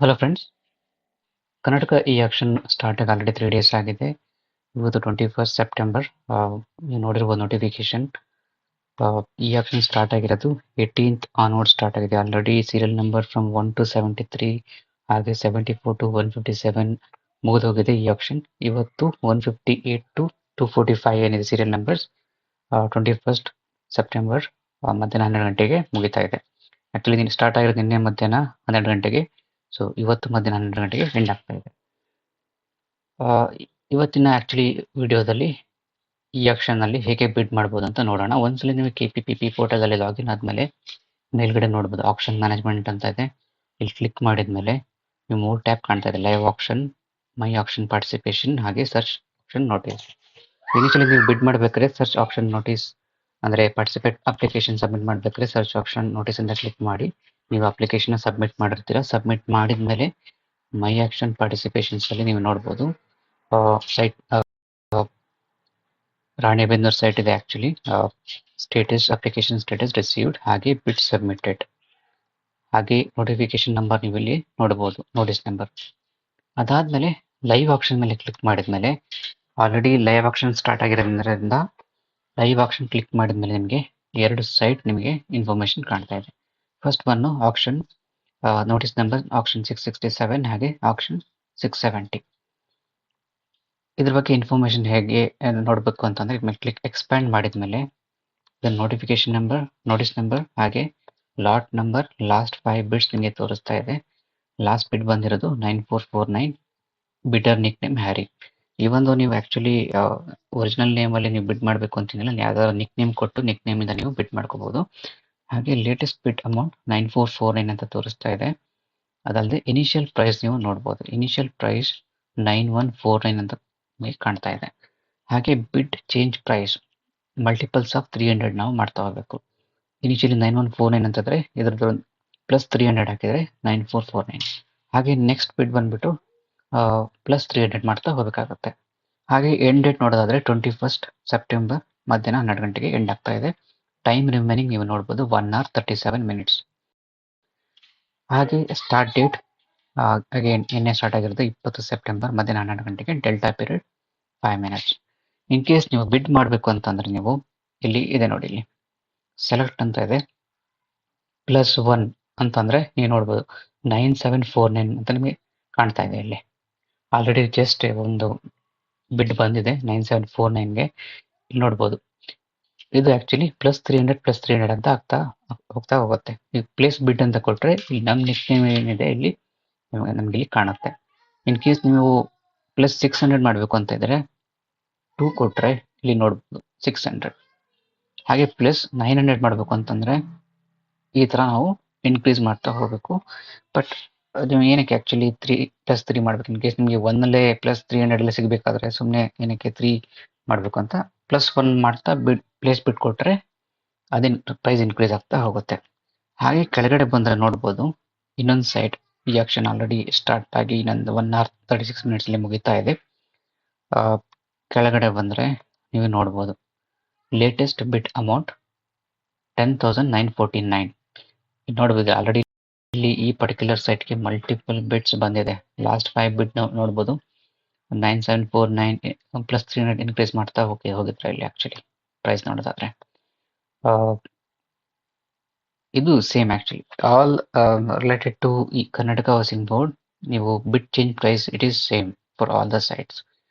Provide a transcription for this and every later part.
Hello friends, Karnataka ಈ action start ಆಗಿ already 3 days ಆಗಿದೆ. ಇವತ್ತು 21 ಸೆಪ್ಟೆಂಬರ್. ನೀವು ನೋಡಿರ್ಬೋದು ನೋಟಿಫಿಕೇಶನ್. ಈ ಆಕ್ಷನ್ ಸ್ಟಾರ್ಟ್ ಆಗಿರೋದು 18th ಆನ್ವರ್ಡ್ ಸ್ಟಾರ್ಟ್ ಆಗಿದೆ. Already serial number from 1 to 73 ಹಾಗೆ 74 to 157 ಮುಗಿದು ಹೋಗಿದೆ ಈ ಆಕ್ಷನ್. ಇವತ್ತು 158 to 245 ಏನಿದೆ ಸೀರಿಯಲ್ ನಂಬರ್ಸ್ 21 ಸೆಪ್ಟೆಂಬರ್ ಮಧ್ಯಾಹ್ನ 12 ಗಂಟೆಗೆ ಮುಗಿತಾ ಇದೆ. ಆಕ್ಚುಲಿ ಇದನ್ನು ಸ್ಟಾರ್ಟ್ ಆಗಿರೋದು ನಿನ್ನೆ ಮಧ್ಯಾಹ್ನ 12 ಗಂಟೆಗೆ. ಸೊ ಇವತ್ತು ಮಧ್ಯಾಹ್ನ 12 ಗಂಟೆಗೆ ಎಂಡ್ ಆಗ್ತಾ ಇದೆ. ಇವತ್ತಿನ ಆಕ್ಚುಲಿ ವಿಡಿಯೋದಲ್ಲಿ ಈ ಆಕ್ಷನ್ ನಲ್ಲಿ ಹೇಗೆ ಬಿಡ್ ಮಾಡಬಹುದು ಅಂತ ನೋಡೋಣ. ಒಂದ್ಸಲಿ ನೀವು KPPP ಪೋರ್ಟಲ್ ಅಲ್ಲಿ ಲಾಗಿನ್ ಆದ್ಮೇಲೆ ಮೇಲ್ಗಡೆ ನೋಡಬಹುದು ಆಕ್ಷನ್ ಮ್ಯಾನೇಜ್ಮೆಂಟ್ ಅಂತ ಇದೆ. ಇಲ್ಲಿ ಕ್ಲಿಕ್ ಮಾಡಿದ್ಮೇಲೆ ನೀವು 3 ಟ್ಯಾಬ್ ಕಾಣ್ತಾ ಇದೆ: ಲೈವ್ ಆಕ್ಷನ್, ಮೈ ಆಕ್ಷನ್ ಪಾರ್ಟಿಸಿಪೇಷನ್ ಹಾಗೆ ಸರ್ಚ್ ಆಕ್ಷನ್ ನೋಟಿಸ್. ಇನಿಷಿಯಲಿ ನೀವು ಬಿಡ್ ಮಾಡಬೇಕಾದ್ರೆ ಸರ್ಚ್ ಆಕ್ಷನ್ ನೋಟಿಸ್ ಅಂದ್ರೆ ಪಾರ್ಟಿಸಿಪೇಟ್ ಅಪ್ಲಿಕೇಶನ್ ಸಬ್ಮಿಟ್ ಮಾಡಬೇಕಾದ್ರೆ ಸರ್ಚ್ ಆಕ್ಷನ್ ನೋಟಿಸ್ ಅಂತ ಕ್ಲಿಕ್ ಮಾಡಿ ನೀವು ಅಪ್ಲಿಕೇಶನ್ ಸಬ್ಮಿಟ್ ಮಾಡಿರ್ತೀರಾ. ಸಬ್ಮಿಟ್ ಮಾಡಿದ್ಮೇಲೆ ಮೈ ಆಕ್ಷನ್ ಪಾರ್ಟಿಸಿಪೇಷನ್ಸ್ ಅಲ್ಲಿ ನೀವು ನೋಡಬಹುದು ಸೈಟ್ ರಾಣಿಬೆನ್ನೂರ್ ಸೈಟ್ ಇದೆ. Actually status application status received ಹಾಗೆ ಬಿಡ್ ಸಬ್ಮಿಟೆಡ್ ಹಾಗೆ ನೋಟಿಫಿಕೇಶನ್ ನಂಬರ್ ನೀವು ಇಲ್ಲಿ ನೋಡಬಹುದು, ನೋಟಿಸ್ ನಂಬರ್. ಅದಾದ್ಮೇಲೆ ಲೈವ್ ಆಕ್ಷನ್ ಮೇಲೆ ಕ್ಲಿಕ್ ಮಾಡಿದ್ಮೇಲೆ ಆಲ್ರೆಡಿ ಲೈವ್ ಆಕ್ಷನ್ ಸ್ಟಾರ್ಟ್ ಆಗಿರೋದ್ರಿಂದ ಲೈವ್ ಆಕ್ಷನ್ ಕ್ಲಿಕ್ ಮಾಡಿದ್ಮೇಲೆ ನಿಮಗೆ ಎರಡು ಸೈಟ್ ನಿಮಗೆ ಇನ್ಫಾರ್ಮೇಶನ್ ಕಾಣ್ತಾ ಇದೆ. First one action notice number action 667 ಹಾಗೆ ಆಕ್ಷನ್ 670. ಇದ್ರ ಬಗ್ಗೆ ಇನ್ಫಾರ್ಮೇಶನ್ ಹೇಗೆ ನೋಡಬೇಕು ಅಂತಂದ್ರೆ ಇದ್ಮೇಲೆ ಕ್ಲಿಕ್ ಎಕ್ಸ್ಪ್ಯಾಂಡ್ ಮಾಡಿದ್ಮೇಲೆ ನೋಟಿಫಿಕೇಶನ್ ನಂಬರ್, ನೋಟಿಸ್ ನಂಬರ್ ಹಾಗೆ ಲಾಟ್ ನಂಬರ್, ಲಾಸ್ಟ್ 5 ಬಿಡ್ಸ್ ನಿಮಗೆ ತೋರಿಸ್ತಾ ಇದೆ. ಲಾಸ್ಟ್ ಬಿಡ್ ಬಂದಿರೋದು 9449, ಬಿಡರ್ ನಿಕ್ ನೇಮ್ ಹ್ಯಾರಿ. ಈ ಒಂದು ನೀವು ಆಕ್ಚುಲಿ ಒರಿಜಿನಲ್ ನೇಮ್ ಅಲ್ಲಿ ನೀವು ಬಿಡ್ ಮಾಡಬೇಕು ಅಂತಿಲ್ಲ, ಯಾವ್ದಾದ್ರು ನಿಕ್ ನೇಮ್ ಕೊಟ್ಟು ನಿಕ್ ನೇಮ್ ಇಂದ ನೀವು ಬಿಡ್ ಮಾಡ್ಕೋಬಹುದು. ಹಾಗೆ ಲೇಟೆಸ್ಟ್ ಬಿಡ್ ಅಮೌಂಟ್ 9449 ಅಂತ ತೋರಿಸ್ತಾ ಇದೆ. ಅದಲ್ಲದೆ ಇನಿಷಿಯಲ್ ಪ್ರೈಸ್ ನೀವು ನೋಡಬಹುದು, ಇನಿಷಿಯಲ್ ಪ್ರೈಸ್ 9149 ಅಂತ ಕಾಣ್ತಾ ಇದೆ. ಹಾಗೆ ಬಿಡ್ ಚೇಂಜ್ ಪ್ರೈಸ್ ಮಲ್ಟಿಪಲ್ಸ್ ಆಫ್ 300 ನಾವು ಮಾಡ್ತಾ ಹೋಗಬೇಕು. ಇನಿಷಿಯಲಿ 9149 ಅಂತಂದ್ರೆ ಇದ್ರದ್ದು ಪ್ಲಸ್ 300 ಹಾಕಿದ್ರೆ 9449. ಹಾಗೆ ನೆಕ್ಸ್ಟ್ ಬಿಡ್ ಬಂದ್ಬಿಟ್ಟು ಪ್ಲಸ್ 300 ಮಾಡ್ತಾ ಹೋಗಬೇಕಾಗುತ್ತೆ. ಹಾಗೆ ಎಂಡ್ ಡೇಟ್ ನೋಡೋದಾದ್ರೆ 21 ಸೆಪ್ಟೆಂಬರ್ ಮಧ್ಯಾಹ್ನ 12 ಗಂಟೆಗೆ ಎಂಡ್ ಆಗ್ತಾ ಇದೆ. ಟೈಮ್ ರಿಮೈನಿಂಗ್ ನೀವು ನೋಡಬಹುದು 1 hour 37 minutes. ಹಾಗೆ ಸ್ಟಾರ್ಟ್ ಡೇಟ್ ಅಗೇನ್ ನಿನ್ನೆ ಸ್ಟಾರ್ಟ್ ಆಗಿರೋದು 20 ಸೆಪ್ಟೆಂಬರ್ ಮಧ್ಯಾಹ್ನ 12 ಗಂಟೆಗೆ, delta period 5 minutes. In case ನೀವು ಬಿಡ್ ಮಾಡಬೇಕು ಅಂತಂದ್ರೆ ನೀವು ಇಲ್ಲಿ ಇದೆ ನೋಡಿ, ಇಲ್ಲಿ ಸೆಲೆಕ್ಟ್ ಅಂತ ಇದೆ, +1 ಅಂತಂದ್ರೆ ನೀವು ನೋಡ್ಬೋದು 9749 ಅಂತ ನಿಮಗೆ ಕಾಣ್ತಾ ಇದೆ. ಇಲ್ಲಿ ಆಲ್ರೆಡಿ ಜಸ್ಟ್ ಒಂದು ಬಿಡ್ ಬಂದಿದೆ 9749ಗೆ, ಇಲ್ಲಿ ನೋಡ್ಬೋದು. ಇದು ಆಕ್ಚುಲಿ +300 ಅಂತ ಹೋಗ್ತಾ ಹೋಗುತ್ತೆ. ನೀವು ಪ್ಲೇಸ್ ಬಿಡ್ ಅಂತ ಕೊಟ್ರೆ ಇಲ್ಲಿ ನಮ್ಮ ನೆಕ್ಸ್ಟ್ ನೇಮ್ ಏನಿದೆ ಇಲ್ಲಿ ನಮ್ಗೆ ಇಲ್ಲಿ ಕಾಣುತ್ತೆ. ಇನ್ ಕೇಸ್ ನೀವು +600 ಮಾಡಬೇಕು ಅಂತ ಇದ್ರೆ 2 ಕೊಟ್ರೆ ಇಲ್ಲಿ ನೋಡ್ಬೋದು 600. ಹಾಗೆ +900 ಮಾಡಬೇಕು ಅಂತಂದ್ರೆ ಈ ತರ ನಾವು ಇನ್ಕ್ರೀಸ್ ಮಾಡ್ತಾ ಹೋಗಬೇಕು. ಬಟ್ ನೀವು ಏನಕ್ಕೆ ಆಕ್ಚುಲಿ 3+3 ಮಾಡ್ಬೇಕು? ಇನ್ ಕೇಸ್ ನಿಮಗೆ ಒಂದಲ್ಲೇ +300 ಸಿಗಬೇಕಾದ್ರೆ ಸುಮ್ಮನೆ ಏನಕ್ಕೆ 3 ಮಾಡಬೇಕು ಅಂತ +1 ಮಾಡ್ತಾ ಪ್ಲೇಸ್ ಬಿಟ್ ಕೊಟ್ರೆ ಅದೇನು ಪ್ರೈಸ್ ಇನ್ಕ್ರೀಸ್ ಆಗ್ತಾ ಹೋಗುತ್ತೆ. ಹಾಗೆ ಕೆಳಗಡೆ ಬಂದ್ರೆ ನೋಡ್ಬೋದು ಇನ್ನೊಂದು ಸೈಟ್ ಈ ಆಕ್ಷನ್ ಆಲ್ರೆಡಿ ಸ್ಟಾರ್ಟ್ ಆಗಿ ಇನ್ನೊಂದು 1 hour 36 minutes ಅಲ್ಲಿ ಮುಗಿತಾ ಇದೆ. ಕೆಳಗಡೆ ಬಂದ್ರೆ ನೀವು ನೋಡ್ಬೋದು ಲೇಟೆಸ್ಟ್ ಬಿಡ್ ಅಮೌಂಟ್ 10,949. ನೋಡ್ಬೋದು ಆಲ್ರೆಡಿ ಇಲ್ಲಿ ಈ ಪರ್ಟಿಕ್ಯುಲರ್ ಸೈಟ್ಗೆ ಮಲ್ಟಿಪಲ್ ಬಿಡ್ಸ್ ಬಂದಿದೆ. ಲಾಸ್ಟ್ 5 ಬಿಡ್ ನೋಡ್ಬೋದು 9749 +300 ಇನ್ಕ್ರೀಸ್ ಮಾಡ್ತಾ ಹೋಗಿದ್ರೆ ಇಲ್ಲಿ ಆಕ್ಚುಲಿ ಪ್ರೈಸ್ ನೋಡೋದಾದ್ರೆ ಇದು same actually all related to ಈ ಕರ್ನಾಟಕ ಹೌಸಿಂಗ್ ಬೋರ್ಡ್. ನೀವು bid change price it is same for all the sites.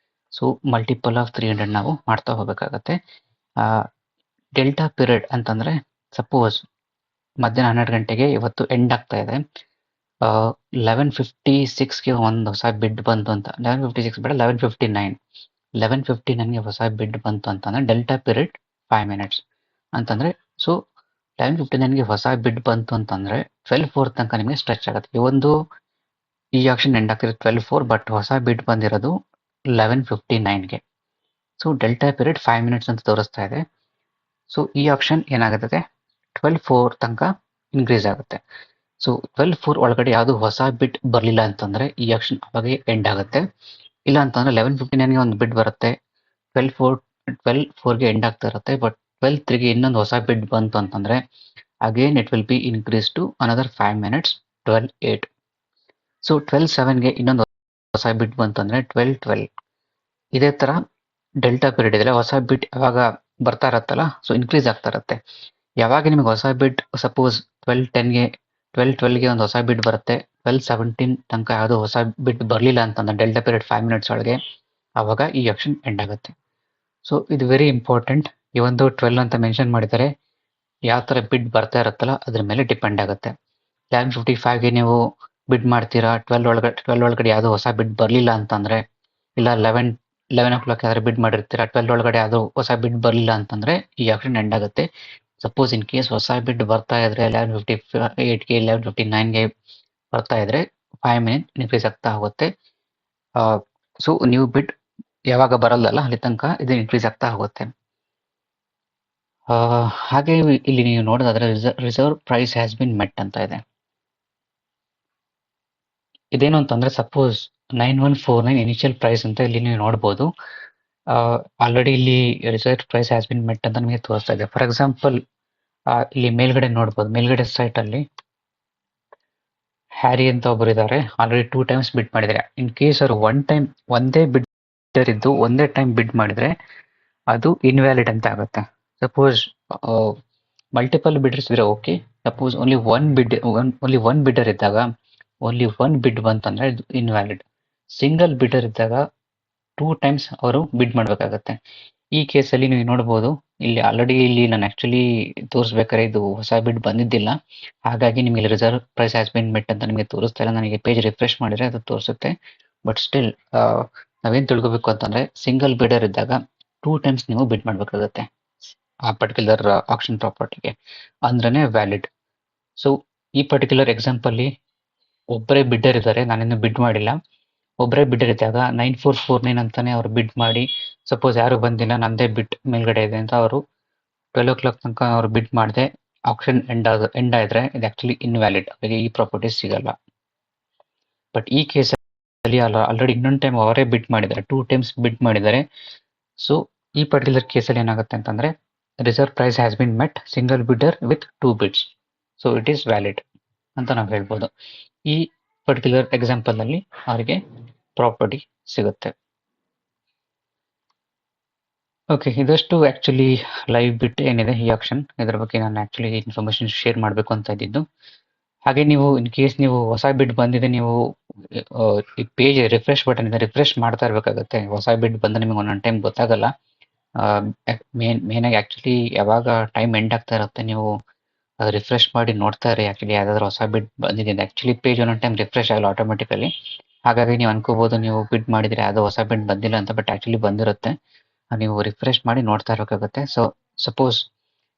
So multiple of 300 ನಾವು ಮಾಡ್ತಾ ಹೋಗಬೇಕಾಗತ್ತೆ. ಡೆಲ್ಟಾ ಪೀರಿಯಡ್ ಅಂತಂದ್ರೆ ಸಪೋಸ್ ಮಧ್ಯಾಹ್ನ 12 ಗಂಟೆಗೆ ಇವತ್ತು ಎಂಡ್ ಆಗ್ತಾ ಇದೆ, 11:56ಗೆ ಒಂದು ಹೊಸ ಬಿಡ್ ಬಂತು ಅಂತ, 11:56 ಬೇಡ 11:59ಗೆ ಹೊಸ ಬಿಡ್ ಬಂತು ಅಂತಂದ್ರೆ ಡೆಲ್ಟಾ ಪೀರಿಯಡ್ 5 minutes ಅಂತಂದ್ರೆ ಸೊ 11:59ಗೆ ಹೊಸ ಬಿಡ್ ಬಂತು ಅಂತಂದ್ರೆ 12/4 ತನಕ ನಿಮಗೆ ಸ್ಟ್ರೆಚ್ ಆಗುತ್ತೆ. ಈ ಆಕ್ಷನ್ ಎಂಡ್ ಆಗ್ತಿರೋದು 12/4, ಬಟ್ ಹೊಸ ಬಿಡ್ ಬಂದಿರೋದು 11:59ಗೆ. ಸೊ ಡೆಲ್ಟಾ ಪೀರಿಯಡ್ 5 minutes ಅಂತ ತೋರಿಸ್ತಾ ಇದೆ. ಸೊ ಈ ಆಕ್ಷನ್ ಏನಾಗುತ್ತೆ 12/4 ತನಕ ಇನ್ಕ್ರೀಸ್ ಆಗುತ್ತೆ. ಸೊ 12/4 ಒಳಗಡೆ ಯಾವುದು ಹೊಸ ಬಿಡ್ ಬರಲಿಲ್ಲ ಅಂತಂದ್ರೆ ಈ ಆಕ್ಷನ್ ಅವಾಗೆ ಎಂಡ್ ಆಗುತ್ತೆ. ಇಲ್ಲ ಅಂತಂದ್ರೆ 11:59ಗೆ ಒಂದು ಬಿಡ್ ಬರುತ್ತೆ, 12/4ಗೆ ಎಂಡ್ ಆಗ್ತಾ ಇರುತ್ತೆ. ಬಟ್ 12/3ಗೆ ಇನ್ನೊಂದು ಹೊಸ ಬಿಡ್ ಬಂತು ಅಂತಂದ್ರೆ again it will be increase to another 5 minutes 12/8. So 12/7ಗೆ ಇನ್ನೊಂದು ಹೊಸ ಬಿಡ್ ಬಂತಂದ್ರೆ 12/12 ಇದೇ ತರ ಡೆಲ್ಟಾ ಪೀರಿಯಡ್ ಇದ್ರೆ ಹೊಸ ಬಿಡ್ ಯಾವಾಗ ಬರ್ತಾ ಇರತ್ತಲ್ಲ, ಸೊ ಇನ್ಕ್ರೀಸ್ ಆಗ್ತಾ ಇರತ್ತೆ. ಯಾವಾಗ ನಿಮಗೆ ಹೊಸ ಬಿಡ್ ಸಪೋಸ್ 12/10ಗೆ ಒಂದು ಹೊಸ ಬಿಡ್ ಬರುತ್ತೆ, 12/17 ತನಕ ಯಾವುದೋ ಹೊಸ ಬಿಡ್ ಬರಲಿಲ್ಲ ಅಂತಂದ್ರೆ ಡೆಲ್ಟಾ ಪೀರಿಯಡ್ 5 ಮಿನಿಟ್ಸ್ ಒಳಗೆ, ಆವಾಗ ಈ ಆಪ್ಷನ್ ಎಂಡ್ ಆಗುತ್ತೆ. ಸೊ ಇದು ವೆರಿ ಇಂಪಾರ್ಟೆಂಟ್. ಈ ಒಂದು 12 ಅಂತ ಮೆನ್ಷನ್ ಮಾಡಿದ್ದಾರೆ, ಯಾವ ತರ ಬಿಡ್ ಬರ್ತಾ ಇರುತ್ತಲ್ಲ ಅದ್ರ ಮೇಲೆ ಡಿಪೆಂಡ್ ಆಗುತ್ತೆ. 11:55ಗೆ ನೀವು ಬಿಡ್ ಮಾಡ್ತೀರಾ, 12 ಒಳಗಡೆ ಯಾವುದೋ ಹೊಸ ಬಿಡ್ ಬರಲಿಲ್ಲ ಅಂತಂದ್ರೆ, ಇಲ್ಲ 11 o'clock ಯಾವ್ದಾದ್ರು ಬಿಡ್ ಮಾಡಿರ್ತೀರಾ, 12 ಒಳಗಡೆ ಯಾವುದೋ ಹೊಸ ಬಿಡ್ ಬರಲಿಲ್ಲ ಅಂತಂದ್ರೆ ಈ ಆಪ್ಷನ್ ಎಂಡ್ ಆಗುತ್ತೆ. ಸಪೋಸ್ ಇನ್ ಕೇಸ್ ಹೊಸ ಬಿಡ್ ಬರ್ತಾ ಇದ್ರೆ 11:58ಗೆ 11:59ಗೆ ಬರ್ತಾ ಇದ್ರೆ 5 ಮಿನಿಟ್ ಇನ್ಕ್ರೀಸ್ ಆಗ್ತಾ ಹೋಗುತ್ತೆ. ಸೊ ನೀವು ಬಿಡ್ ಯಾವಾಗ ಬರಲ್ಲಲ್ಲ ಅಲ್ಲಿ ತನಕ ಇದು ಇನ್ಕ್ರೀಸ್ ಆಗ್ತಾ ಹೋಗುತ್ತೆ. ಹಾಗೆ ಇಲ್ಲಿ ನೀವು ನೋಡೋದಾದ್ರೆ reserve price has been met ಅಂತ ಇದೆ. ಇದೇನು ಅಂತಂದ್ರೆ ಸಪೋಸ್ 9149 ಇನಿಷಿಯಲ್ ಪ್ರೈಸ್ ಅಂತ ಇಲ್ಲಿ ನೀವು ನೋಡ್ಬೋದು. ಆಲ್ರೆಡಿ ಇಲ್ಲಿ reserve price has been met ಅಂತ ನಿಮಗೆ ತೋರಿಸ್ತಾ ಇದೆ. ಫಾರ್ ಎಕ್ಸಾಂಪಲ್ ಇಲ್ಲಿ ಮೇಲ್ಗಡೆ ನೋಡ್ಬೋದು, ಮೇಲ್ಗಡೆ ಸೈಟ್ ಅಲ್ಲಿ ಹ್ಯಾರಿ ಅಂತ ಒಬ್ಬರು ಇದ್ದಾರೆ, ಆಲ್ರೆಡಿ 2 times ಬಿಡ್ ಮಾಡಿದ್ದಾರೆ. ಇನ್ ಕೇಸ್ ಅವರು ಒಂದೇ ಬಿಡ್ಡರ್ ಇದ್ದು ಒಂದೇ ಟೈಮ್ ಬಿಡ್ ಮಾಡಿದ್ರೆ ಅದು ಇನ್ವ್ಯಾಲಿಡ್ ಅಂತ ಆಗುತ್ತೆ. ಸಪೋಸ್ ಮಲ್ಟಿಪಲ್ ಬಿಡರ್ಸ್ ಇದ್ರೆ ಓಕೆ. ಸಪೋಸ್ ಓನ್ಲಿ ಒನ್ ಬಿಡರ್ ಇದ್ದಾಗ ಓನ್ಲಿ ಒನ್ ಬಿಡ್ ಬಂತಂದ್ರೆ ಇದು ಇನ್ವ್ಯಾಲಿಡ್. ಸಿಂಗಲ್ ಬಿಡರ್ ಇದ್ದಾಗ 2 times ಅವರು ಬಿಡ್ ಮಾಡಬೇಕಾಗತ್ತೆ. ಈ ಕೇಸಲ್ಲಿ ನೀವು ನೋಡ್ಬೋದು, ಇಲ್ಲಿ ಆಲ್ರೆಡಿ ನಾನು ಆಕ್ಚುಲಿ ತೋರಿಸ್ಬೇಕಾದ್ರೆ ಇದು ಹೊಸ ಬಿಡ್ ಬಂದಿದ್ದಿಲ್ಲ, ಹಾಗಾಗಿ ನಿಮಗೆ reserve price has been met ಅಂತ ನಿಮಗೆ ತೋರಿಸ್ತಾ ಇಲ್ಲ. ನನಗೆ ಪೇಜ್ ರಿಫ್ರೆಶ್ ಮಾಡಿದ್ರೆ ಅದು ತೋರಿಸುತ್ತೆ. ಬಟ್ ಸ್ಟಿಲ್ ನಾವೇನ್ ತಿಳ್ಕೊಬೇಕು ಅಂತಂದ್ರೆ ಸಿಂಗಲ್ ಬಿಡರ್ ಇದ್ದಾಗ 2 times ನೀವು ಬಿಡ್ ಮಾಡಬೇಕಾಗುತ್ತೆ ಆ ಪರ್ಟಿಕ್ಯುಲರ್ ಆಕ್ಷನ್ ಪ್ರಾಪರ್ಟಿಗೆ, ಅಂದ್ರೇನೆ ವ್ಯಾಲಿಡ್. ಸೊ ಈ ಪರ್ಟಿಕ್ಯುಲರ್ ಎಕ್ಸಾಂಪಲ್ ಒಬ್ಬರೇ ಬಿಡ್ಡರ್ ಇದ್ದಾರೆ, ನಾನಿನ್ನು ಬಿಡ್ ಮಾಡಿಲ್ಲ. ಒಬ್ಬರೇ ಬಿಡ್ಡರ್ ಇದ್ದಾಗ 9449 ಅಂತಾನೆ ಅವ್ರು ಬಿಡ್ ಮಾಡಿ, ಸಪೋಸ್ ಯಾರು ಬಂದಿಲ್ಲ ನಂದೇ ಬಿಡ್ ಮೇಲ್ಗಡೆ ಇದೆ ಅಂತ ಅವರು 12 o'clock ತನಕ ಅವ್ರು ಬಿಡ್ ಮಾಡದೆ ಆಕ್ಷನ್ ಎಂಡ್ ಆದ್ರೆ ಇದು ಆಕ್ಚುಲಿ ಇನ್ವ್ಯಾಲಿಡ್, ಅವರಿಗೆ ಈ ಪ್ರಾಪರ್ಟೀಸ್ ಸಿಗಲ್ಲ. ಬಟ್ ಈ ಕೇಸಲ್ಲಿ ಆಲ್ರೆಡಿ ಇನ್ನೊಂದು ಟೈಮ್ ಅವರೇ ಬಿಡ್ ಮಾಡಿದ್ದಾರೆ, 2 times ಬಿಡ್ ಮಾಡಿದ್ದಾರೆ. ಸೊ ಈ ಪರ್ಟಿಕ್ಯುಲರ್ ಕೇಸಲ್ಲಿ ಏನಾಗುತ್ತೆ ಅಂತಂದ್ರೆ reserve price has been met single bidder with 2 bids, so it is valid ಅಂತ ನಾವು ಹೇಳ್ಬೋದು. ಈ ಪರ್ಟಿಕ್ಯುಲರ್ ಎಕ್ಸಾಂಪಲ್ ಅಲ್ಲಿ ಅವರಿಗೆ ಪ್ರಾಪರ್ಟಿ ಸಿಗುತ್ತೆ. ಓಕೆ, ಇದಷ್ಟು ಆಕ್ಚುಲಿ ಲೈವ್ ಬಿಟ್ ಏನಿದೆ ಈ ಆಕ್ಷನ್, ಇದರ ಬಗ್ಗೆ ನಾನು ಆಕ್ಚುಲಿ ಇನ್ಫಾರ್ಮೇಶನ್ ಶೇರ್ ಮಾಡಬೇಕು ಅಂತ ಇದ್ದಿದ್ದು. ಹಾಗೆ ನೀವು ಇನ್ ಕೇಸ್ ನೀವು ಹೊಸ ಬಿಡ್ ಬಂದಿದೆ, ನೀವು ಈ ಪೇಜ್ ರಿಫ್ರೆಶ್ ಬಟನ್ ಇದೆ ರಿಫ್ರೆಶ್ ಮಾಡ್ತಾ ಇರಬೇಕಾಗುತ್ತೆ. ಹೊಸ ಬಿಡ್ ಬಂದ್ರೆ ನಿಮಗೆ ಒಂದೊಂದು ಟೈಮ್ ಗೊತ್ತಾಗಲ್ಲ. ಮೇನ್ ಆಗಿ ಆಕ್ಚುಲಿ ಯಾವಾಗ ಟೈಮ್ ಎಂಡ್ ಆಗ್ತಾ ಇರುತ್ತೆ ನೀವು ರಿಫ್ರೆಶ್ ಮಾಡಿ ನೋಡ್ತಾ ಇರಿ, ಆಕ್ಚುಲಿ ಯಾವ್ದಾದ್ರು ಹೊಸ ಬಿಡ್ ಬಂದಿದೆ. ಆಕ್ಚುಲಿ ಪೇಜ್ ಒಂದೊಂದು ಟೈಮ್ ರಿಫ್ರೆಶ್ ಆಗಲ್ಲ ಆಟೋಮೆಟಿಕಲಿ, ಹಾಗಾಗಿ ನೀವು ಅನ್ಕೋಬಹುದು ನೀವು ಬಿಡ್ ಮಾಡಿದ್ರೆ ಯಾವುದೋ ಹೊಸ ಬಿಡ್ ಬಂದಿಲ್ಲ ಅಂತ, ಬಟ್ ಆಕ್ಚುಲಿ ಬಂದಿರುತ್ತೆ. ನೀವು ರಿಫ್ರೆಶ್ ಮಾಡಿ ನೋಡ್ತಾ ಇರಬೇಕಾಗುತ್ತೆ. ಸೊ ಸಪೋಸ್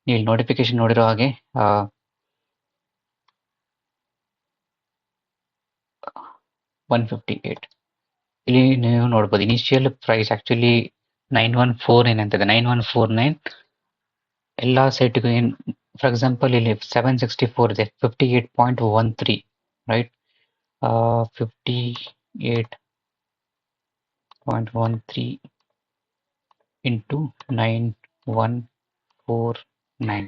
ನೀವು ನೋಟಿಫಿಕೇಶನ್ ನೋಡಿರೋ ಹಾಗೆ 158 ಇಲ್ಲಿ ನೀವು ನೋಡ್ಬೋದು ಇನಿಷಿಯಲ್ ಪ್ರೈಸ್ ಆಕ್ಚುಲಿ 9149 ಅಂತಿದೆ. 9149 ಎಲ್ಲ ಸೈಟ್ಗೂ ಏನ್, ಫಾರ್ ಎಕ್ಸಾಂಪಲ್ ಇಲ್ಲಿ 764 ಇದೆ, 58.13 ರೈಟ್. 58.13 into 9149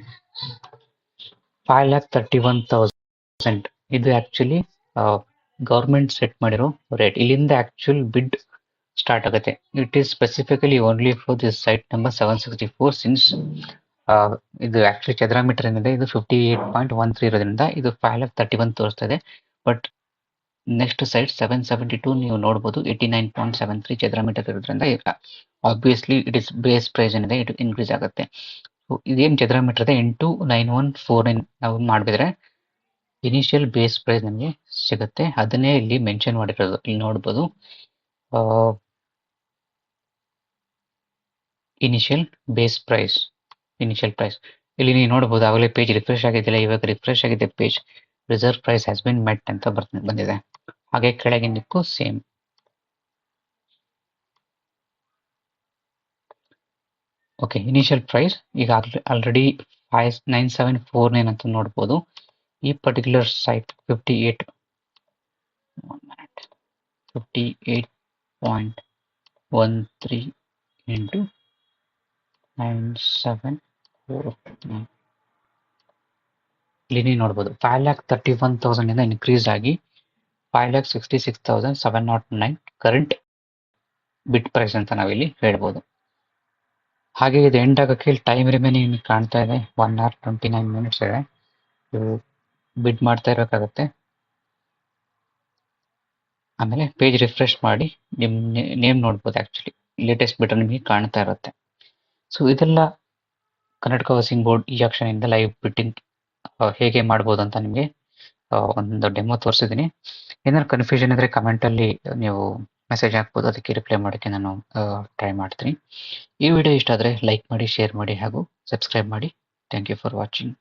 5,31,000. ಇದು ಆಕ್ಚುಲಿ ಗೌರ್ಮೆಂಟ್ ಸೆಟ್ ಮಾಡಿರೋ ರೇಟ್. ಇಲ್ಲಿಂದ ಆಕ್ಚುಲ್ ಬಿಡ್ ಸ್ಟಾರ್ಟ್ ಆಗುತ್ತೆ. It is specifically only for this site number 764 since ಇದು ಆಕ್ಚುಲಿ ಚದರ ಮೀಟರ್ ಏನಿದೆ ಇದು 58.13 ಇರೋದ್ರಿಂದ ಇದು 5,31 ತೋರಿಸ್ತಾ ಇದೆ. ಬಟ್ ನೆಕ್ಸ್ಟ್ ಸೈಟ್ 772 ನೀವು ನೋಡಬಹುದು 89.73 ಚದರ ಮೀಟರ್ ಇರೋದ್ರಿಂದ obviously it is base price ಏನಿದೆ ಇದು ಇನ್ಕ್ರೀಸ್ ಆಗುತ್ತೆ. ಇದೇನು ಚದರ ಮೀಟರ್ ಇದೆ ಇಂಟು 9149 ನಾವು ಮಾಡಿದ್ರೆ ಇನಿಷಿಯಲ್ ಬೇಸ್ ಪ್ರೈಸ್ ನಮಗೆ ಸಿಗುತ್ತೆ. ಅದನ್ನೇ ಇಲ್ಲಿ ಮೆನ್ಷನ್ ಮಾಡಿರೋದು, ಇಲ್ಲಿ ನೋಡ್ಬೋದು initial base price, initial price. ಇಲ್ಲಿ ನೀವು ನೋಡಬಹುದು ಆಗಲೇ ಪೇಜ್ ರಿಫ್ರೆಶ್ ಆಗಿದ್ದಿಲ್ಲ, ಇವಾಗ ರಿಫ್ರೆಶ್ ಆಗಿದೆ page. Reserve price has been met ಅಂತ ಬಂದಿದೆ. ಹಾಗೆ ಕೆಳಗಿನಕ್ಕೂ ಸೇಮ್. ಓಕೆ, ಇನಿಷಿಯಲ್ ಪ್ರೈಸ್ ಈಗ ಆಲ್ರೆಡಿ 9749 ಅಂತ ನೋಡ್ಬೋದು. ಈ ಪರ್ಟಿಕ್ಯುಲರ್ ಸೈಟ್ 58.13 into 9749 ಇಲ್ಲಿ ನೀವು ನೋಡ್ಬೋದು 5,31,000 ಇಂದ ಇನ್ಕ್ರೀಸ್ ಆಗಿ 5,66,709 ಕರೆಂಟ್ ಬಿಟ್ ಪ್ರೈಸ್ ಅಂತ ನಾವಿಲ್ಲಿ ಹೇಳ್ಬೋದು. ಹಾಗೆ ಇದು ಎಂಡ್ ಆಗೋಕ್ಕೆ ಟೈಮ್ ರಿಮೈನಿಂಗ್ ಕಾಣ್ತಾ ಇದೆ 1 hour 29 minutes ಇದೆ. ನೀವು ಬಿಡ್ ಮಾಡ್ತಾ ಇರಬೇಕಾಗುತ್ತೆ. ಆಮೇಲೆ ಪೇಜ್ ರಿಫ್ರೆಶ್ ಮಾಡಿ ನಿಮ್ಮ ನೇಮ್ ನೋಡ್ಬೋದು. ಆ್ಯಕ್ಚುಲಿ ಲೇಟೆಸ್ಟ್ ಬಿಡ್ ನಿಮಗೆ ಕಾಣ್ತಾ ಇರುತ್ತೆ. ಸೊ ಇದೆಲ್ಲ ಕರ್ನಾಟಕ ಹೌಸಿಂಗ್ ಬೋರ್ಡ್ ಈ ಆಕ್ಷನಿಂದ ಲೈವ್ ಬಿಟ್ಟಿಂಗ್ ಹೇಗೆ ಮಾಡ್ಬೋದು ಅಂತ ನಿಮಗೆ ಒಂದು ಡೆಮೋ ತೋರಿಸಿದ್ದೀನಿ. ಏನಾದ್ರು ಕನ್ಫ್ಯೂಷನ್ ಇದ್ದರೆ ಕಮೆಂಟಲ್ಲಿ ನೀವು ಮೆಸೇಜ್ ಹಾಕ್ಬೋದು, ಅದಕ್ಕೆ ರಿಪ್ಲೈ ಮಾಡೋಕ್ಕೆ ನಾನು ಟ್ರೈ ಮಾಡ್ತೀನಿ. ಈ ವಿಡಿಯೋ ಇಷ್ಟ ಆದರೆ ಲೈಕ್ ಮಾಡಿ, ಶೇರ್ ಮಾಡಿ ಹಾಗೂ ಸಬ್ಸ್ಕ್ರೈಬ್ ಮಾಡಿ. Thank you for watching.